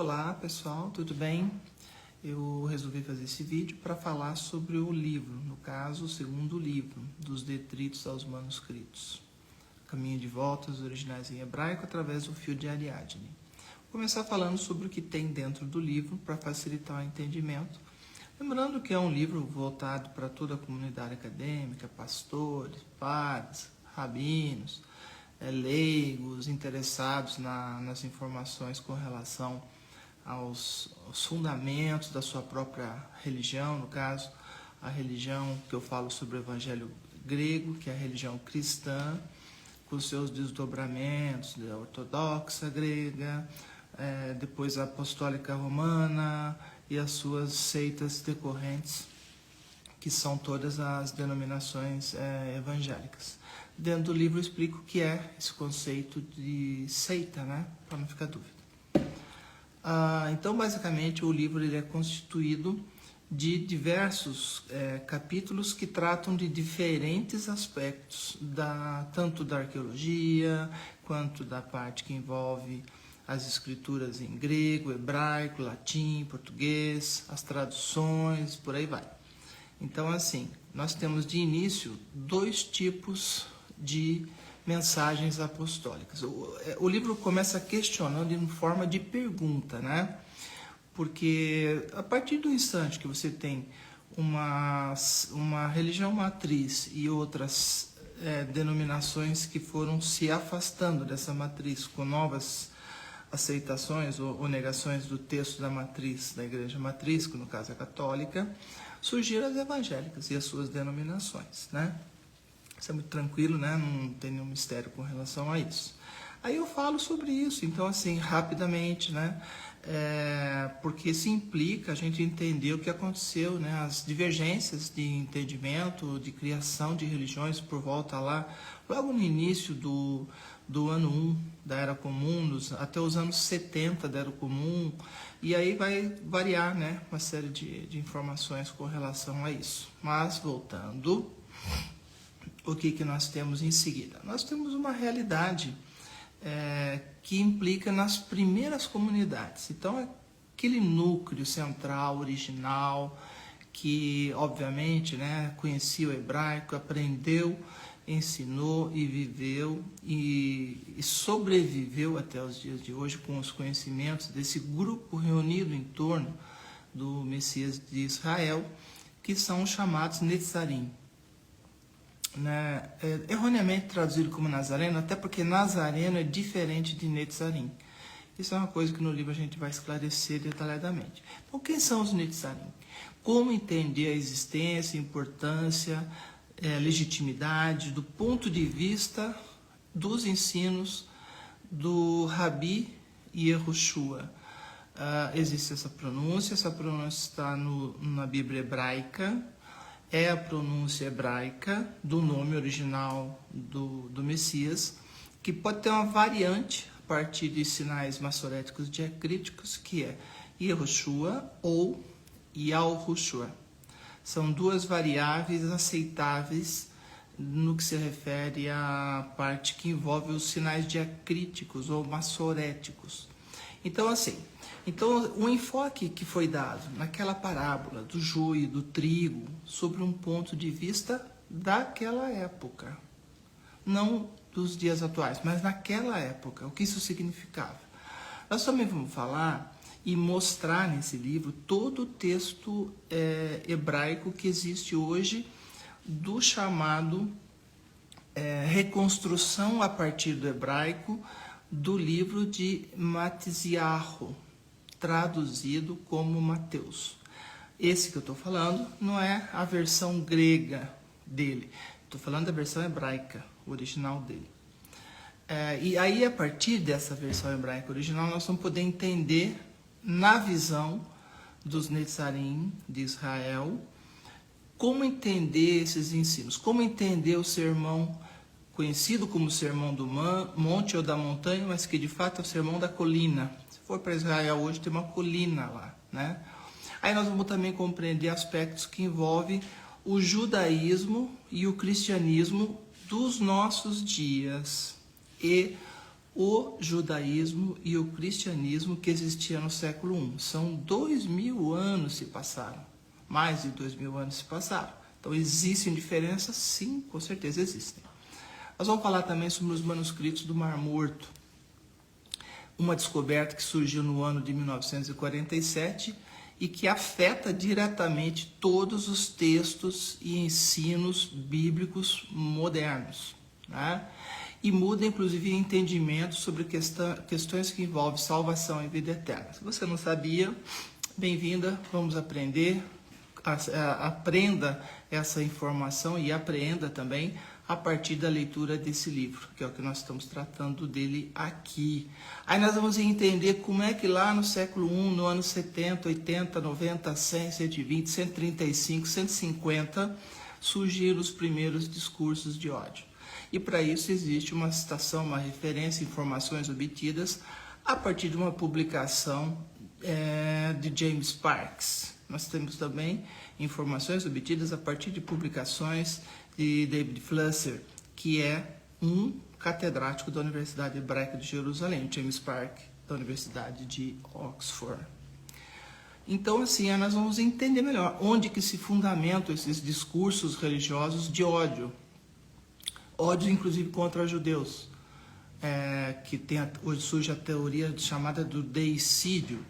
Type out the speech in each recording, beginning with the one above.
Olá pessoal, tudo bem? Eu resolvi fazer esse vídeo para falar sobre o livro, no caso o segundo livro, dos detritos aos manuscritos. Caminho de volta aos originais em hebraico através do fio de Ariadne. Vou começar falando sobre o que tem dentro do livro para facilitar o entendimento. Lembrando que é um livro voltado para toda a comunidade acadêmica, pastores, padres, rabinos, leigos, interessados nas informações com relação aos fundamentos da sua própria religião, no caso, a religião que eu falo sobre o evangelho grego, que é a religião cristã, com seus desdobramentos, da ortodoxa grega, depois a apostólica romana e as suas seitas decorrentes, que são todas as denominações evangélicas. Dentro do livro eu explico o que é esse conceito de seita, né? Para não ficar dúvida. Então, basicamente, o livro ele é constituído de diversos capítulos que tratam de diferentes aspectos, tanto da arqueologia, quanto da parte que envolve as escrituras em grego, hebraico, latim, português, as traduções, por aí vai. Então, assim, nós temos de início dois tipos de mensagens apostólicas. O livro começa questionando em forma de pergunta, né? Porque a partir do instante que você tem uma religião matriz e outras denominações que foram se afastando dessa matriz com novas aceitações ou negações do texto da matriz, da igreja matriz, que no caso é católica, surgiram as evangélicas e as suas denominações, né? Isso é muito tranquilo, né? Não tem nenhum mistério com relação a isso. Aí eu falo sobre isso, então assim, rapidamente, né? Porque isso implica a gente entender o que aconteceu, né? As divergências de entendimento, de criação de religiões por volta lá, logo no início do ano 1 da Era Comum, até os anos 70 da Era Comum, e aí vai variar, né? Uma série de informações com relação a isso. Mas, voltando, o que nós temos em seguida? Nós temos uma realidade que implica nas primeiras comunidades. Então, aquele núcleo central, original, que, obviamente, né, conhecia o hebraico, aprendeu, ensinou e viveu e sobreviveu até os dias de hoje com os conhecimentos desse grupo reunido em torno do Messias de Israel, que são chamados Netzarim. Né? Erroneamente traduzido como Nazareno, até porque Nazareno é diferente de Netzarim. Isso é uma coisa que no livro a gente vai esclarecer detalhadamente. Então, quem são os Netzarim? Como entender a existência, importância, legitimidade do ponto de vista dos ensinos do Rabi Yehoshua. Existe essa pronúncia está na Bíblia hebraica, é a pronúncia hebraica do nome original do Messias, que pode ter uma variante a partir de sinais massoréticos diacríticos, que é Yehoshua ou Yahushua. São duas variáveis aceitáveis no que se refere à parte que envolve os sinais diacríticos ou massoréticos. Então, assim, o enfoque que foi dado naquela parábola do joio e do trigo sobre um ponto de vista daquela época, não dos dias atuais, mas naquela época, o que isso significava. Nós também vamos falar e mostrar nesse livro todo o texto hebraico que existe hoje do chamado reconstrução a partir do hebraico do livro de Matziyahu, traduzido como Mateus. Esse que eu estou falando não é a versão grega dele, estou falando da versão hebraica, original dele. E aí, a partir dessa versão hebraica original, nós vamos poder entender, na visão dos Netzarim de Israel, como entender esses ensinos, como entender o sermão conhecido como Sermão do Monte ou da Montanha, mas que de fato é o Sermão da Colina. Se for para Israel hoje, tem uma colina lá, né? Aí nós vamos também compreender aspectos que envolvem o judaísmo e o cristianismo dos nossos dias e o judaísmo e o cristianismo que existia no século I. São 2000 anos se passaram, mais de 2000 anos se passaram. Então existem diferenças? Sim, com certeza existem. Nós vamos falar também sobre os manuscritos do Mar Morto, uma descoberta que surgiu no ano de 1947 e que afeta diretamente todos os textos e ensinos bíblicos modernos, né? E muda inclusive entendimento sobre questões que envolvem salvação e vida eterna. Se você não sabia, bem-vinda, vamos aprender. Aprenda essa informação e apreenda também a partir da leitura desse livro, que é o que nós estamos tratando dele aqui. Aí nós vamos entender como é que lá no século I, no ano 70, 80, 90, 100, 120, 135, 150, surgiram os primeiros discursos de ódio. E para isso existe uma citação, uma referência, informações obtidas a partir de uma publicação de James Sparks. Nós temos também informações obtidas a partir de publicações de David Flusser, que é um catedrático da Universidade Hebraica de Jerusalém, James Sparks, da Universidade de Oxford. Então, assim, nós vamos entender melhor onde que se fundamentam esses discursos religiosos de ódio. Ódio, inclusive, contra os judeus, que hoje surge a teoria chamada do deicídio,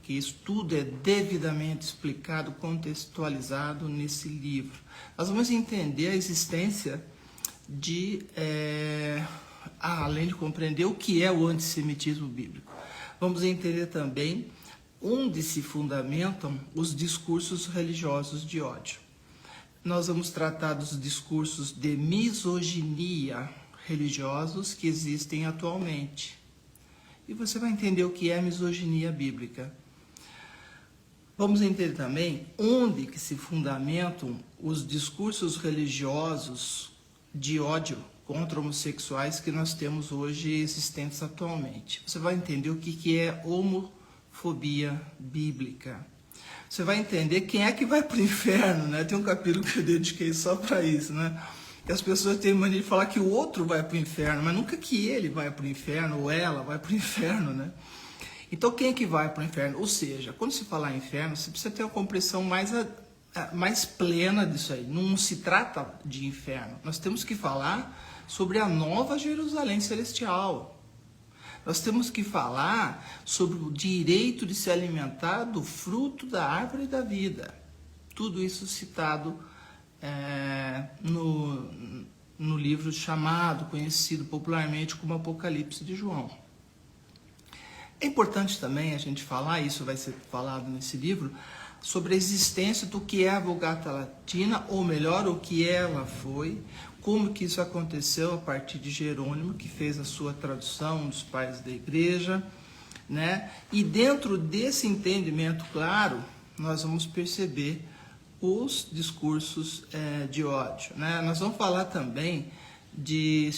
que isso tudo é devidamente explicado, contextualizado nesse livro. Nós vamos entender a existência de, além de compreender o que é o antissemitismo bíblico, vamos entender também onde se fundamentam os discursos religiosos de ódio. Nós vamos tratar dos discursos de misoginia religiosos que existem atualmente. E você vai entender o que é misoginia bíblica. Vamos entender também onde que se fundamentam os discursos religiosos de ódio contra homossexuais que nós temos hoje existentes atualmente. Você vai entender o que é homofobia bíblica. Você vai entender quem é que vai para o inferno, né? Tem um capítulo que eu dediquei só para isso, né? E as pessoas têm mania de falar que o outro vai para o inferno, mas nunca que ele vai para o inferno ou ela vai para o inferno, né? Então, quem é que vai para o inferno? Ou seja, quando se falar inferno, você precisa ter uma compreensão mais plena disso aí. Não se trata de inferno. Nós temos que falar sobre a nova Jerusalém celestial. Nós temos que falar sobre o direito de se alimentar do fruto da árvore da vida. Tudo isso citado no livro chamado, conhecido popularmente como Apocalipse de João. É importante também a gente falar, isso vai ser falado nesse livro, sobre a existência do que é a Vulgata Latina, ou melhor, o que ela foi, como que isso aconteceu a partir de Jerônimo, que fez a sua tradução, um dos pais da igreja, né? E dentro desse entendimento claro, nós vamos perceber os discursos de ódio, né? Nós vamos falar também de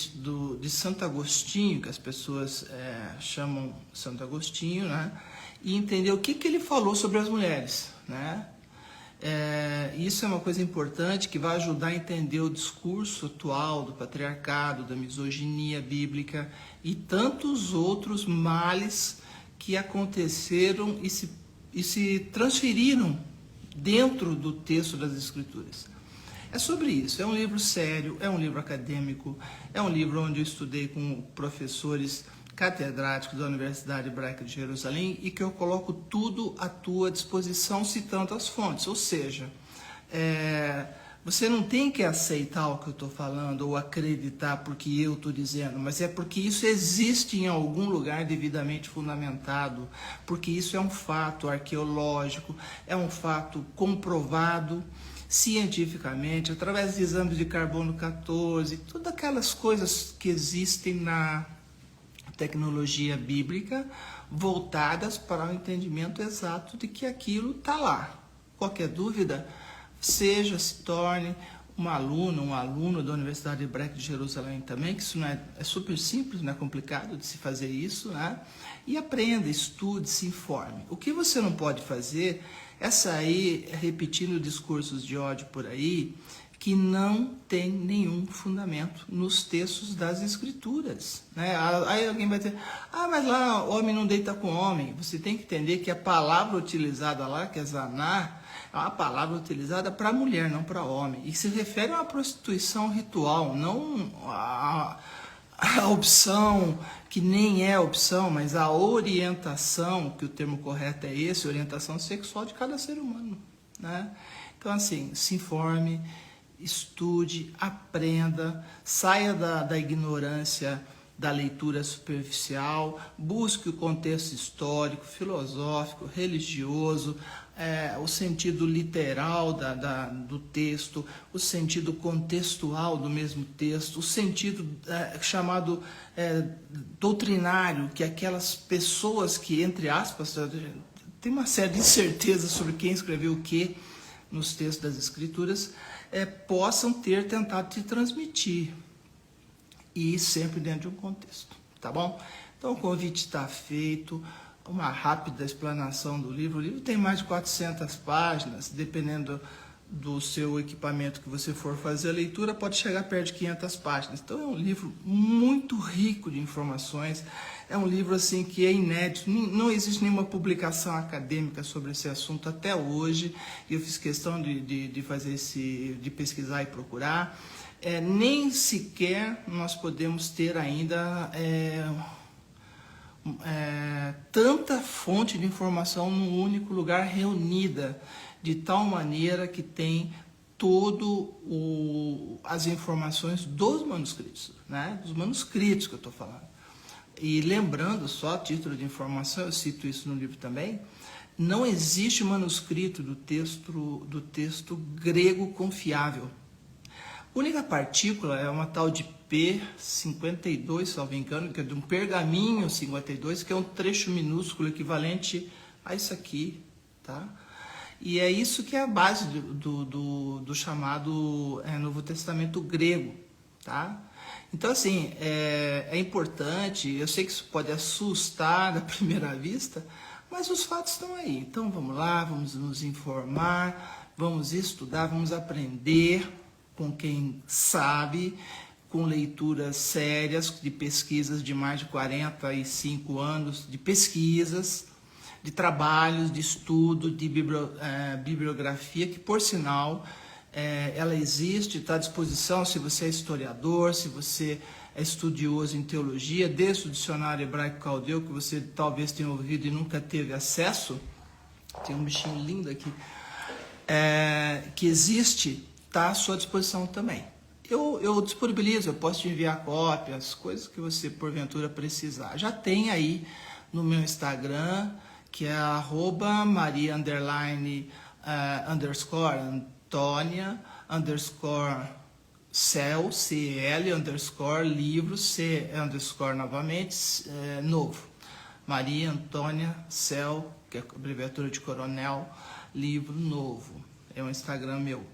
Santo Agostinho, que as pessoas chamam Santo Agostinho, né? E entender o que ele falou sobre as mulheres, né? Isso é uma coisa importante que vai ajudar a entender o discurso atual do patriarcado, da misoginia bíblica e tantos outros males que aconteceram e se transferiram dentro do texto das Escrituras. É sobre isso, é um livro sério, é um livro acadêmico, é um livro onde eu estudei com professores catedráticos da Universidade Hebraica de Jerusalém e que eu coloco tudo à tua disposição citando as fontes. Ou seja, você não tem que aceitar o que eu estou falando ou acreditar porque eu estou dizendo, mas é porque isso existe em algum lugar devidamente fundamentado, porque isso é um fato arqueológico, é um fato comprovado cientificamente, através de exames de carbono 14, todas aquelas coisas que existem na tecnologia bíblica voltadas para o entendimento exato de que aquilo está lá. Qualquer dúvida, se torne um aluno da Universidade Hebraica de Jerusalém também, que isso não é super simples, não é complicado de se fazer isso, né? E aprenda, estude, se informe. O que você não pode fazer é sair repetindo discursos de ódio por aí, que não tem nenhum fundamento nos textos das Escrituras, né? Aí alguém vai dizer, mas lá homem não deita com homem. Você tem que entender que a palavra utilizada lá, que é zaná, é uma palavra utilizada para mulher, não para homem. E se refere a uma prostituição ritual, não a opção, que nem é opção, mas a orientação, que o termo correto é esse, orientação sexual de cada ser humano, né? Então, assim, se informe, estude, aprenda, saia da ignorância da leitura superficial, busque o contexto histórico, filosófico, religioso, o sentido literal do texto, o sentido contextual do mesmo texto, o sentido chamado doutrinário, que aquelas pessoas que, entre aspas, tem uma série de incertezas sobre quem escreveu o quê nos textos das Escrituras, possam ter tentado te transmitir, e sempre dentro de um contexto, tá bom? Então o convite está feito, uma rápida explanação do livro. O livro tem mais de 400 páginas, dependendo do seu equipamento que você for fazer a leitura, pode chegar perto de 500 páginas. Então é um livro muito rico de informações, é um livro assim que é inédito, não existe nenhuma publicação acadêmica sobre esse assunto até hoje, e eu fiz questão de fazer de pesquisar e procurar. Nem sequer nós podemos ter ainda tanta fonte de informação num único lugar reunida, de tal maneira que tem as informações dos manuscritos, né? Dos manuscritos que eu estou falando. E lembrando, só a título de informação, eu cito isso no livro também, não existe manuscrito do texto grego confiável. A única partícula é uma tal de P52, salvo engano, que é de um pergaminho 52, que é um trecho minúsculo equivalente a isso aqui, tá? E é isso que é a base do chamado Novo Testamento grego, tá? Então, assim, é importante, eu sei que isso pode assustar à primeira vista, mas os fatos estão aí. Então, vamos lá, vamos nos informar, vamos estudar, vamos aprender com quem sabe, com leituras sérias, de pesquisas de mais de 45 anos, de pesquisas, de trabalhos, de estudo, de bibliografia, que, por sinal, ela existe, está à disposição se você é historiador, se você é estudioso em teologia, desde o dicionário hebraico caldeu, que você talvez tenha ouvido e nunca teve acesso. Tem um bichinho lindo aqui, que existe, está à sua disposição também. Eu disponibilizo, eu posso te enviar cópias, coisas que você porventura precisar. Já tem aí no meu Instagram, que é @Maria__Antônia_ Cel, CL, livro, C, novamente, novo. Maria Antônia Cel, que é a abreviatura de coronel, livro novo. É um Instagram meu.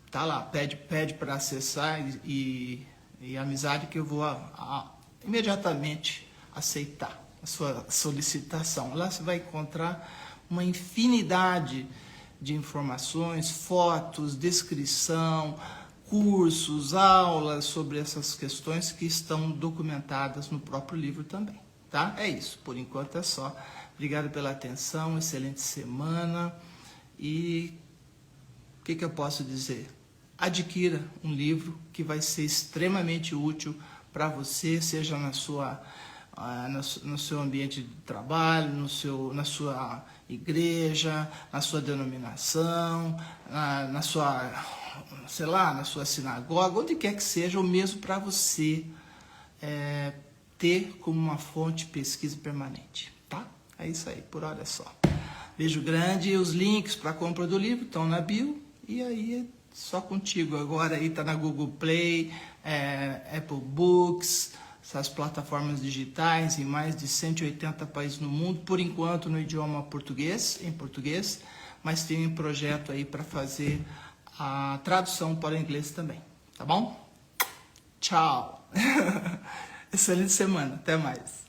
Tá lá, pede para acessar e amizade, que eu vou imediatamente aceitar a sua solicitação. Lá você vai encontrar uma infinidade de informações, fotos, descrição, cursos, aulas sobre essas questões que estão documentadas no próprio livro também, tá? É isso, por enquanto é só. Obrigado pela atenção, excelente semana, e o que eu posso dizer? Adquira um livro que vai ser extremamente útil para você, seja no seu ambiente de trabalho, na sua igreja, na sua denominação, na sua sinagoga, onde quer que seja, ou mesmo para você ter como uma fonte de pesquisa permanente, tá? É isso aí, por hora é só. Beijo grande, os links para a compra do livro estão na bio, e aí é só contigo. Agora aí está na Google Play, Apple Books, essas plataformas digitais em mais de 180 países no mundo, por enquanto no idioma português, em português, mas tem um projeto aí para fazer a tradução para o inglês também, tá bom? Tchau! Excelente semana, até mais!